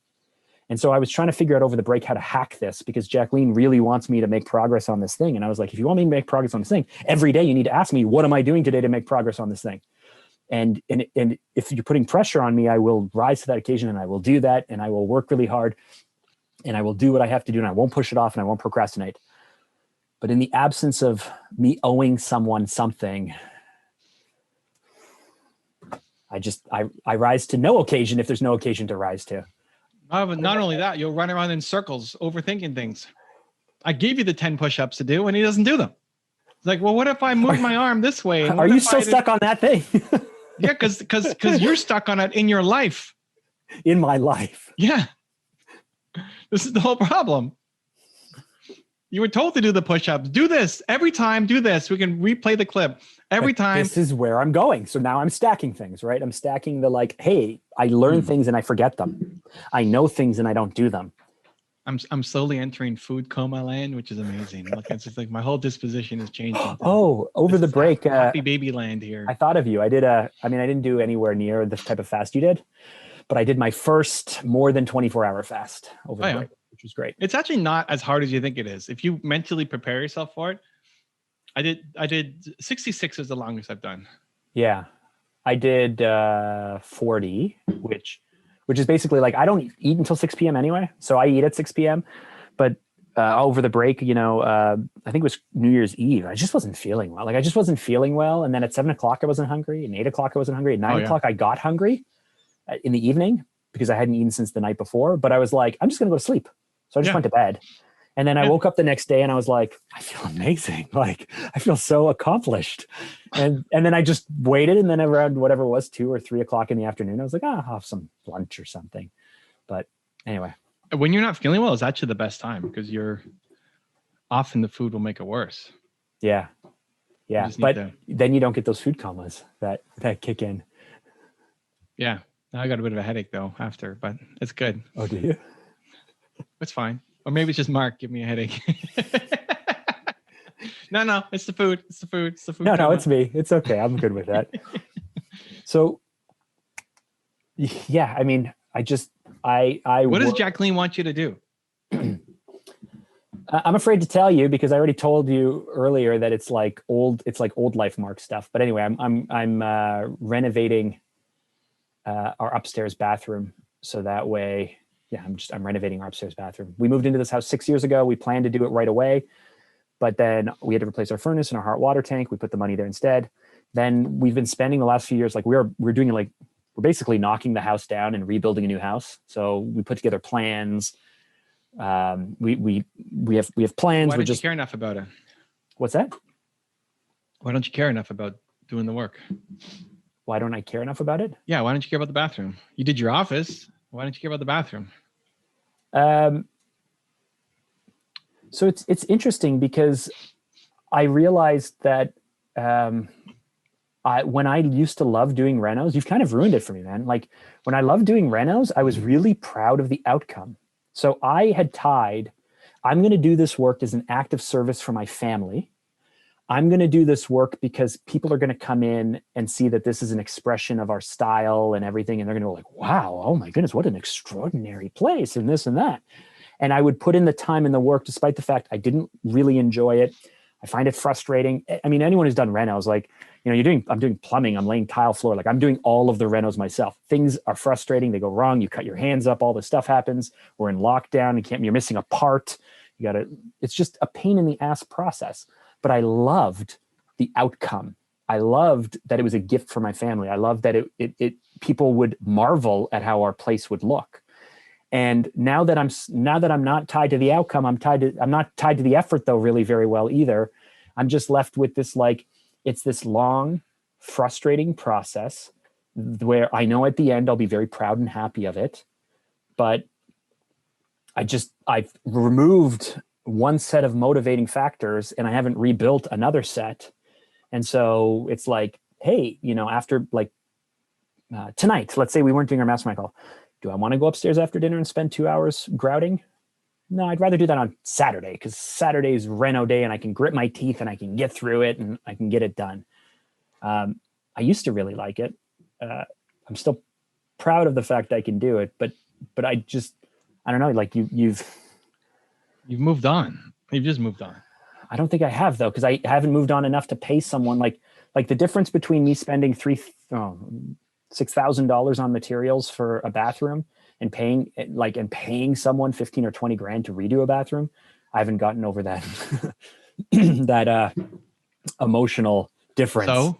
And so I was trying to figure out over the break how to hack this, because Jacqueline really wants me to make progress on this thing. And I was like, if you want me to make progress on this thing, every day you need to ask me, what am I doing today to make progress on this thing? And if you're putting pressure on me, I will rise to that occasion and I will do that. And I will work really hard and I will do what I have to do and I won't push it off and I won't procrastinate. But in the absence of me owing someone something, I rise to no occasion if there's no occasion to rise to. Not only that, you'll run around in circles overthinking things. I gave you the 10 push-ups to do and he doesn't do them. It's like, well, what if I move my arm this way? Are you still stuck on that thing? Yeah, because you're stuck on it in your life. In my life. Yeah. This is the whole problem. You were told to do the push-ups. Do this every time. Do this. We can replay the clip every time. This is where I'm going. So now I'm stacking things, right? I'm stacking the like, hey, I learn things and I forget them. I know things and I don't do them. I'm slowly entering food coma land, which is amazing. Like, it's just like my whole disposition is changing. Over the break, happy baby land here. I thought of you. I didn't do anywhere near this type of fast you did, but I did my first more than 24-hour fast over the break, which was great. It's actually not as hard as you think it is. If you mentally prepare yourself for it. I did 66 is the longest I've done. Yeah. I did 40, which is basically like, I don't eat until 6 p.m. anyway. So I eat at 6 p.m. But over the break, I think it was New Year's Eve, I just wasn't feeling well. Like I just wasn't feeling well. And then at 7 o'clock, I wasn't hungry. And 8 o'clock, I wasn't hungry. At 9 o'clock, I got hungry in the evening because I hadn't eaten since the night before. But I was like, I'm just going to go to sleep. So I just went to bed. And then I woke up the next day and I was like, I feel amazing. Like I feel so accomplished. And then I just waited. And then around whatever it was, 2 or 3 o'clock in the afternoon, I was like, I'll have some lunch or something. But anyway. When you're not feeling well, it's actually the best time because often the food will make it worse. Yeah. Yeah. But then you don't get those food comas that kick in. Yeah. I got a bit of a headache though after, but it's good. Oh, do you? It's fine. Or maybe it's just Mark giving me a headache. No, it's the food. It's the food. No, it's me. It's okay. I'm good with that. So, yeah, I mean, what does Jacqueline want you to do? I'm afraid to tell you because I already told you earlier that it's like old life Mark stuff. But anyway, I'm renovating our upstairs bathroom so that way. Yeah, I'm renovating our upstairs bathroom. We moved into this house 6 years ago. We planned to do it right away, but then we had to replace our furnace and our hot water tank. We put the money there instead. Then we've been spending the last few years, like we're doing like, we're basically knocking the house down and rebuilding a new house. So we put together plans. We have plans. Why don't you care enough about it? What's that? Why don't you care enough about doing the work? Why don't I care enough about it? Yeah. Why don't you care about the bathroom? You did your office. Why don't you care about the bathroom? So it's interesting because I realized that when I used to love doing renos, you've kind of ruined it for me, man. Like when I loved doing renos, I was really proud of the outcome. So I had tied, I'm going to do this work as an act of service for my family. I'm going to do this work because people are going to come in and see that this is an expression of our style and everything. And they're going to go like, wow, oh my goodness, what an extraordinary place and this and that. And I would put in the time and the work, despite the fact I didn't really enjoy it. I find it frustrating. I mean, anyone who's done renos, like, I'm doing plumbing, I'm laying tile floor, like I'm doing all of the renos myself. Things are frustrating. They go wrong. You cut your hands up. All this stuff happens. We're in lockdown. You're missing a part. It's just a pain in the ass process. But I loved the outcome. I loved that it was a gift for my family. I loved that it people would marvel at how our place would look. And now that I'm not tied to the outcome, I'm not tied to the effort though really very well either. I'm just left with this, like, it's this long, frustrating process where I know at the end I'll be very proud and happy of it. But I've removed one set of motivating factors and I haven't rebuilt another set. And so it's like, hey, after like tonight, let's say we weren't doing our mastermind call. Do I want to go upstairs after dinner and spend 2 hours grouting? No, I'd rather do that on Saturday because Saturday's reno day and I can grit my teeth and I can get through it and I can get it done. I used to really like it. I'm still proud of the fact I can do it, but I don't know, like you've moved on. You've just moved on. I don't think I have though, because I haven't moved on enough to pay someone like the difference between me spending $6,000 on materials for a bathroom and paying someone 15 or 20 grand to redo a bathroom. I haven't gotten over that, that emotional difference.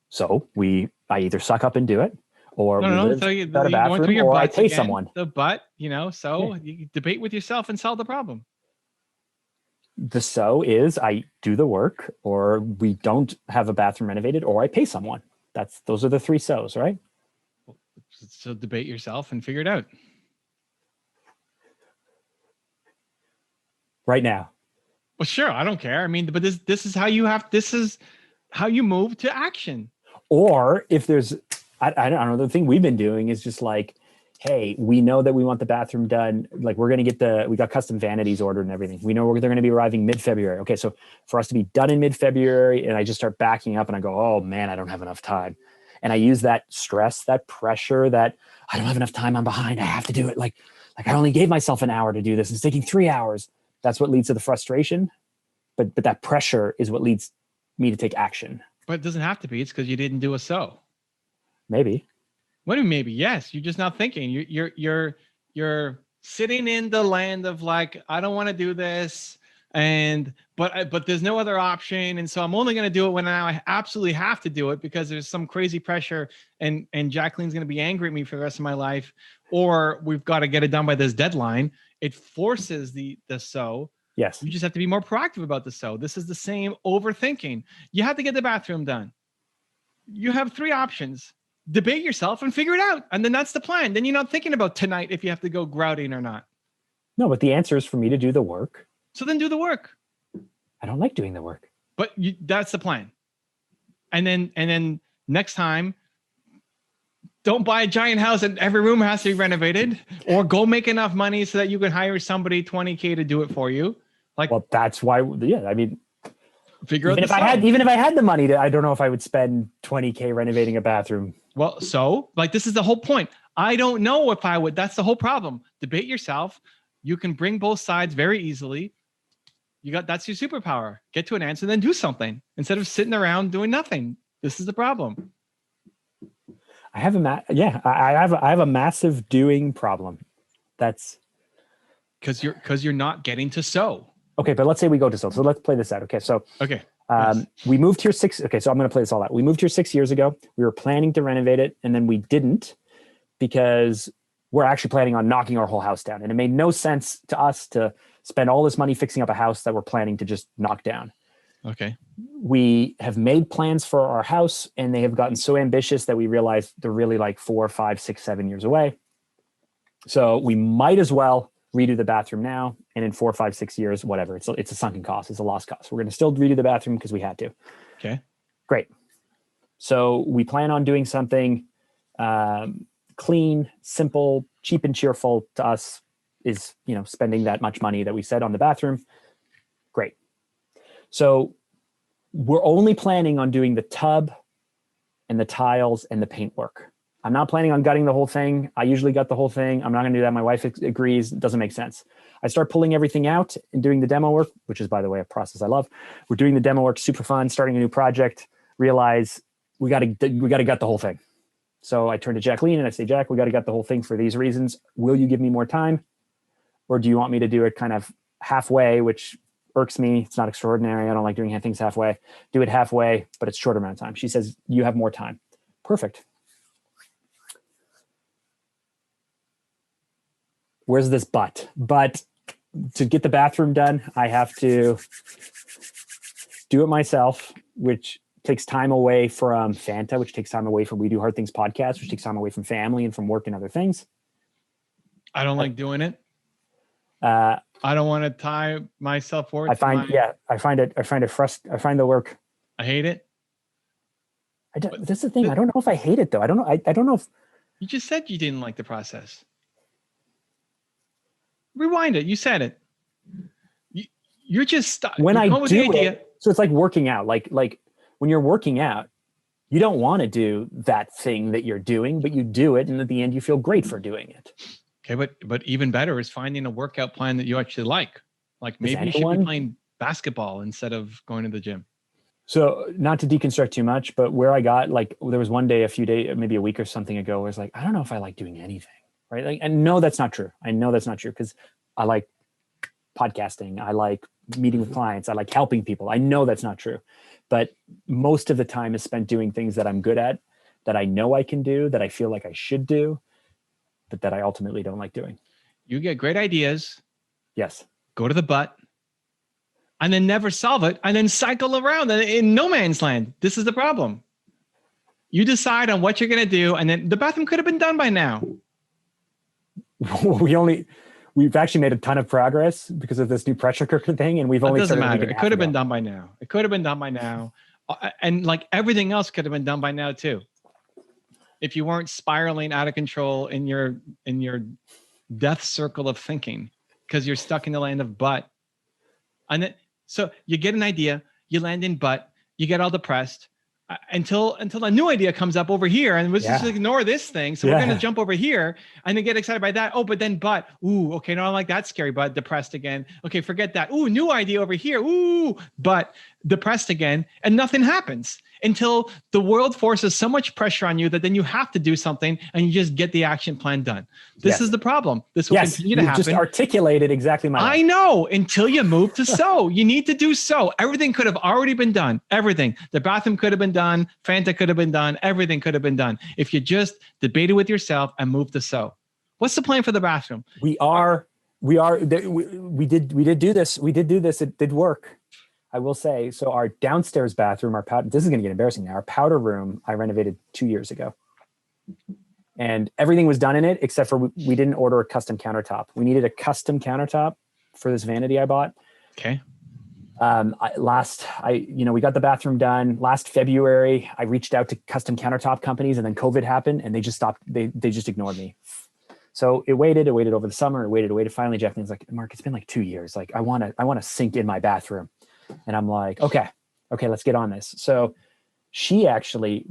So I either suck up and do it or So you a bathroom or I pay someone. You debate with yourself and solve the problem. The so is I do the work or we don't have a bathroom renovated or I pay someone. Those are the three so's, right? So debate yourself and figure it out. Right now. Well, sure. I don't care. I mean, but this is how you move to action. Or if there's, I don't know, the thing we've been doing is just like, hey, we know that we want the bathroom done. Like we're going to we got custom vanities ordered and everything. We know they're going to be arriving mid-February. Okay. So for us to be done in mid-February and I just start backing up and I go, oh man, I don't have enough time. And I use that stress, that pressure that I don't have enough time. I'm behind. I have to do it. Like I only gave myself an hour to do this. It's taking 3 hours. That's what leads to the frustration. But that pressure is what leads me to take action. But it doesn't have to be. It's because you didn't do a so. Maybe. What do you mean maybe? Yes, you're just not thinking. You're sitting in the land of like, I don't want to do this, but there's no other option, and so I'm only going to do it when I absolutely have to do it because there's some crazy pressure, and Jacqueline's going to be angry at me for the rest of my life, or we've got to get it done by this deadline. It forces the so. Yes. You just have to be more proactive about the so. This is the same overthinking. You have to get the bathroom done. You have 3 options. Debate yourself and figure it out. And then that's the plan. Then you're not thinking about tonight if you have to go grouting or not. No, but the answer is for me to do the work. So then do the work. I don't like doing the work. But that's the plan. And then next time, don't buy a giant house and every room has to be renovated, or go make enough money so that you can hire somebody $20,000 to do it for you. Like, well, that's why, yeah, I mean, figure out even if I had the money I don't know if I would spend $20,000 renovating a bathroom. Well, so like, this is the whole point. I don't know if I would. That's the whole problem. Debate yourself. You can bring both sides very easily. That's your superpower. Get to an answer, then do something instead of sitting around doing nothing. This is the problem. I have I have a massive doing problem. That's because you're not getting to so. Okay, but let's say we go to so. So let's play this out. Okay, so okay. We moved here okay, so I'm going to play this all out. We moved here 6 years ago. We were planning to renovate it, and then we didn't because we're actually planning on knocking our whole house down. And it made no sense to us to spend all this money fixing up a house that we're planning to just knock down. Okay. We have made plans for our house, and they have gotten so ambitious that we realize they're really like 4, 5, 6, 7 years away. So we might as well redo the bathroom now, and in 4, 5, 6 years, whatever. It's a sunken cost. It's a lost cost. We're going to still redo the bathroom because we had to. Okay. Great. So we plan on doing something clean, simple, cheap, and cheerful. To us is, spending that much money that we said on the bathroom. Great. So we're only planning on doing the tub and the tiles and the paintwork. I'm not planning on gutting the whole thing. I usually gut the whole thing. I'm not going to do that. My wife agrees. It doesn't make sense. I start pulling everything out and doing the demo work, which is, by the way, a process I love. We're doing the demo work, super fun, starting a new project, realize we got to gut the whole thing. So I turn to Jacqueline and I say, Jack, we got to gut the whole thing for these reasons. Will you give me more time? Or do you want me to do it kind of halfway, which irks me? It's not extraordinary. I don't like doing things halfway. Do it halfway, but it's a shorter amount of time. She says, you have more time. Perfect. Where's this but? But to get the bathroom done, I have to do it myself, which takes time away from Fanta, which takes time away from We Do Hard Things podcast, which takes time away from family and from work and other things. I don't like doing it. I don't want to tie myself forward. I find the work. I hate it. That's the thing. I don't know if I hate it though. I don't know. I don't know if you just said you didn't like the process. Rewind it. You said it. You're just when I do it. So it's like working out. Like when you're working out, you don't want to do that thing that you're doing, but you do it, and at the end, you feel great for doing it. Okay, but even better is finding a workout plan that you actually like. Like maybe you should be playing basketball instead of going to the gym. So not to deconstruct too much, but where I got there was one day, a few days, maybe a week or something ago, where I was like, I don't know if I like doing anything, right? Like, and no, that's not true. I know that's not true because I like podcasting. I like meeting with clients. I like helping people. I know that's not true, but most of the time is spent doing things that I'm good at, that I know I can do, that I feel like I should do, but that I ultimately don't like doing. You get great ideas. Yes. Go to the butt. And then never solve it, and then cycle around in no man's land. This is the problem. You decide on what you're going to do, and then the bathroom could have been done by now. We've actually made a ton of progress because of this new pressure cooker thing, and we've only. It doesn't matter. It could have been done by now. It could have been done by now, and like everything else could have been done by now too. If you weren't spiraling out of control in your death circle of thinking, because you're stuck in the land of but, and then. So you get an idea, you land in but, you get all depressed until a new idea comes up over here, and we'll just ignore this thing. So we're going to jump over here and then get excited by that. Oh, but then ooh, okay, no, I like that scary, but depressed again. Okay, forget that. Ooh, new idea over here. Ooh, but depressed again, and nothing happens until the world forces so much pressure on you that then you have to do something and you just get the action plan done. This is the problem. This will continue to happen. Just articulated exactly my life. I know, until you move to so. You need to do so. Everything could have already been done. Everything. The bathroom could have been done. Fanta could have been done. Everything could have been done. If you just debated with yourself and moved to so. What's the plan for the bathroom? We did do this. We did do this. It did work. I will say, so our downstairs bathroom, this is going to get embarrassing now. Our powder room, I renovated 2 years ago. And everything was done in it, except for we didn't order a custom countertop. We needed a custom countertop for this vanity I bought. Okay. We got the bathroom done last February. I reached out to custom countertop companies, and then COVID happened, and they just stopped. They just ignored me. So it waited over the summer. It waited. Finally, Jacqueline's like, Mark, it's been like 2 years. Like I want to sink in my bathroom. And I'm like, okay, let's get on this. So she actually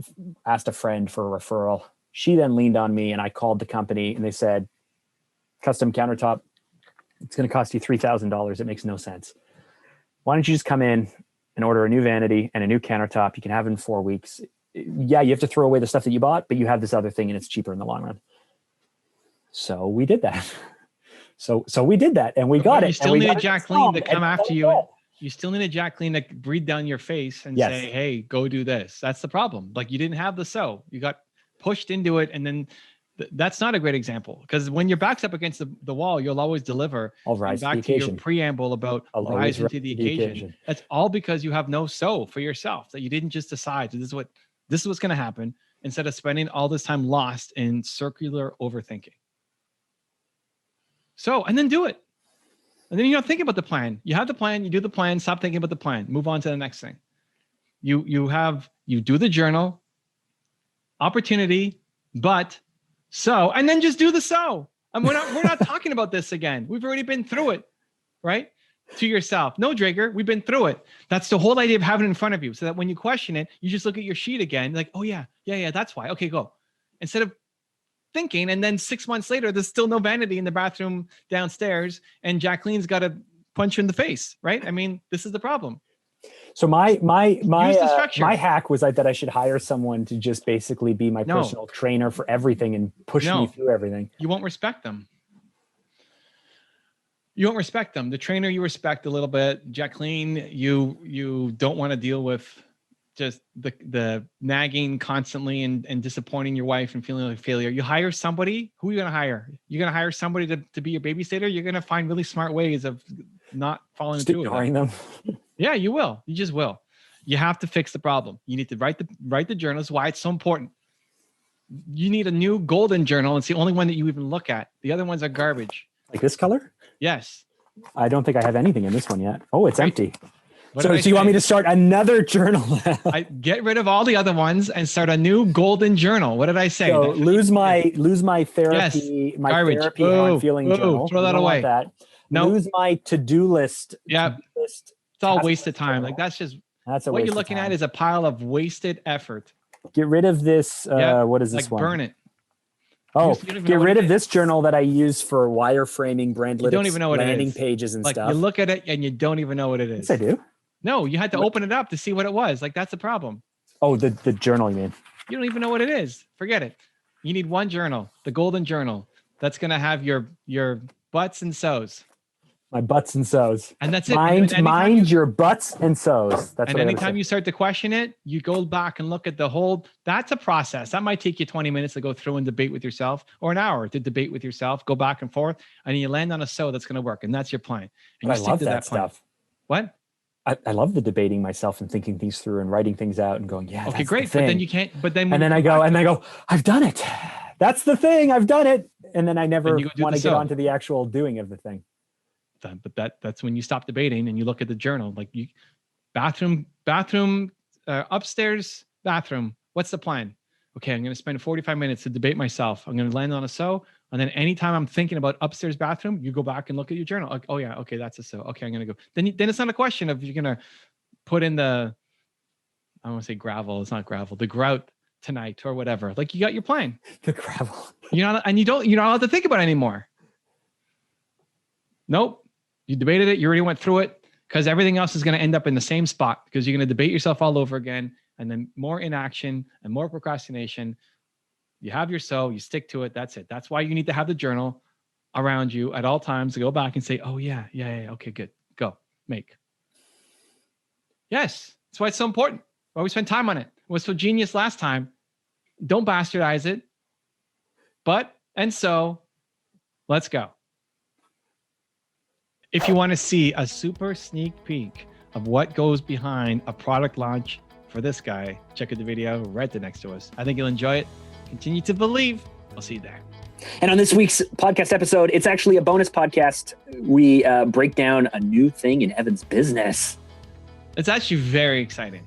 asked a friend for a referral. She then leaned on me, and I called the company, and they said, custom countertop, it's going to cost you $3,000. It makes no sense. Why don't you just come in and order a new vanity and a new countertop? You can have it in 4 weeks. Yeah, you have to throw away the stuff that you bought, but you have this other thing, and it's cheaper in the long run. So we did that. So we did that, and we got it. You still need a Jacqueline to come after you. You still need a Jacqueline to breathe down your face and say, hey, go do this. That's the problem. Like you didn't have the so. You got pushed into it, and then That's not a great example, because when your back's up against the wall, you'll always deliver. I'll rise And to back the to your occasion. preamble about I'll always rising to the occasion. That's all because you have no so for yourself, that you didn't just decide this is what's going to happen, instead of spending all this time lost in circular overthinking. So, and then do it. And then you don't think about the plan. You have the plan, you do the plan, stop thinking about the plan, move on to the next thing. You do the journal, opportunity, but so, and then just do the so. And we're not talking about this again. We've already been through it, right? To yourself. No, Drager, we've been through it. That's the whole idea of having it in front of you, so that when you question it, you just look at your sheet again, like, oh yeah, that's why. Okay, go. Instead of thinking, and then 6 months later, there's still no vanity in the bathroom downstairs, and Jacqueline's got to punch you in the face, right? I mean, this is the problem. So my hack was that I should hire someone to just basically be my personal trainer for everything and push me through everything. You won't respect them. You won't respect them. The trainer you respect a little bit. Jacqueline, you don't want to deal with just the nagging constantly and disappointing your wife and feeling like a failure. You hire somebody. Who are you going to hire? You're going to hire somebody to be your babysitter. You're going to find really smart ways of not falling into it. Ignoring them. Yeah, you will. You just will. You have to fix the problem. You need to write the journal. That's why it's so important. You need a new golden journal. It's the only one that you even look at. The other ones are garbage. Like this color? Yes. I don't think I have anything in this one yet. Oh, it's empty. So you want me to start another journal? I get rid of all the other ones and start a new golden journal. What did I say? So lose my therapy, yes. Garbage. How I'm feeling journal. Throw that away. Lose my to-do list. Yeah. It's all wasted time. Like that's what you're looking at is a pile of wasted effort. Get rid of this. What is this one? Burn it. Oh, get rid of this journal that I use for wireframing branded landing pages and stuff. You look at it and you don't even know what it is. Yes, I do. No, you had to open it up to see what it was. Like that's the problem. Oh, the journal, you mean? You don't even know what it is. Forget it. You need one journal, the golden journal. That's going to have your butts and so's. My butts and so's. And that's it. Mind your butts and so's. That's and anytime you start to question it, you go back and look at the whole, that's a process. That might take you 20 minutes to go through and debate with yourself, or an hour to debate with yourself, go back and forth, and you land on a so that's going to work. And that's your plan. And I love that stuff. What? I love the debating myself and thinking things through and writing things out and going, yeah, okay, great. But then you can't, and then I go, I've done it. That's the thing. I've done it. And then I never want to get onto the actual doing of the thing. But that's when you stop debating and you look at the journal, like bathroom, upstairs bathroom. What's the plan? Okay, I'm going to spend 45 minutes to debate myself. I'm going to land on a so. And then anytime I'm thinking about upstairs bathroom, you go back and look at your journal. Like, oh yeah, okay, that's a so. Okay, I'm going to go. Then it's not a question of you're going to put in I don't want to say gravel. It's not gravel. The grout tonight or whatever. Like you got your plan. The gravel. You're not allowed to think about it anymore. Nope. You debated it. You already went through it, because everything else is going to end up in the same spot, because you're going to debate yourself all over again, and then more inaction and more procrastination. You have your so, you stick to it. That's it. That's why you need to have the journal around you at all times to go back and say, oh yeah. Okay, good. Go make. Yes. That's why it's so important. Why we spend time on it. It was so genius last time. Don't bastardize it. And so let's go. If you want to see a super sneak peek of what goes behind a product launch for this guy, check out the video right there next to us. I think you'll enjoy it. Continue to believe. I'll see you there. And on this week's podcast episode, it's actually a bonus podcast. We break down a new thing in Evan's business. It's actually very exciting.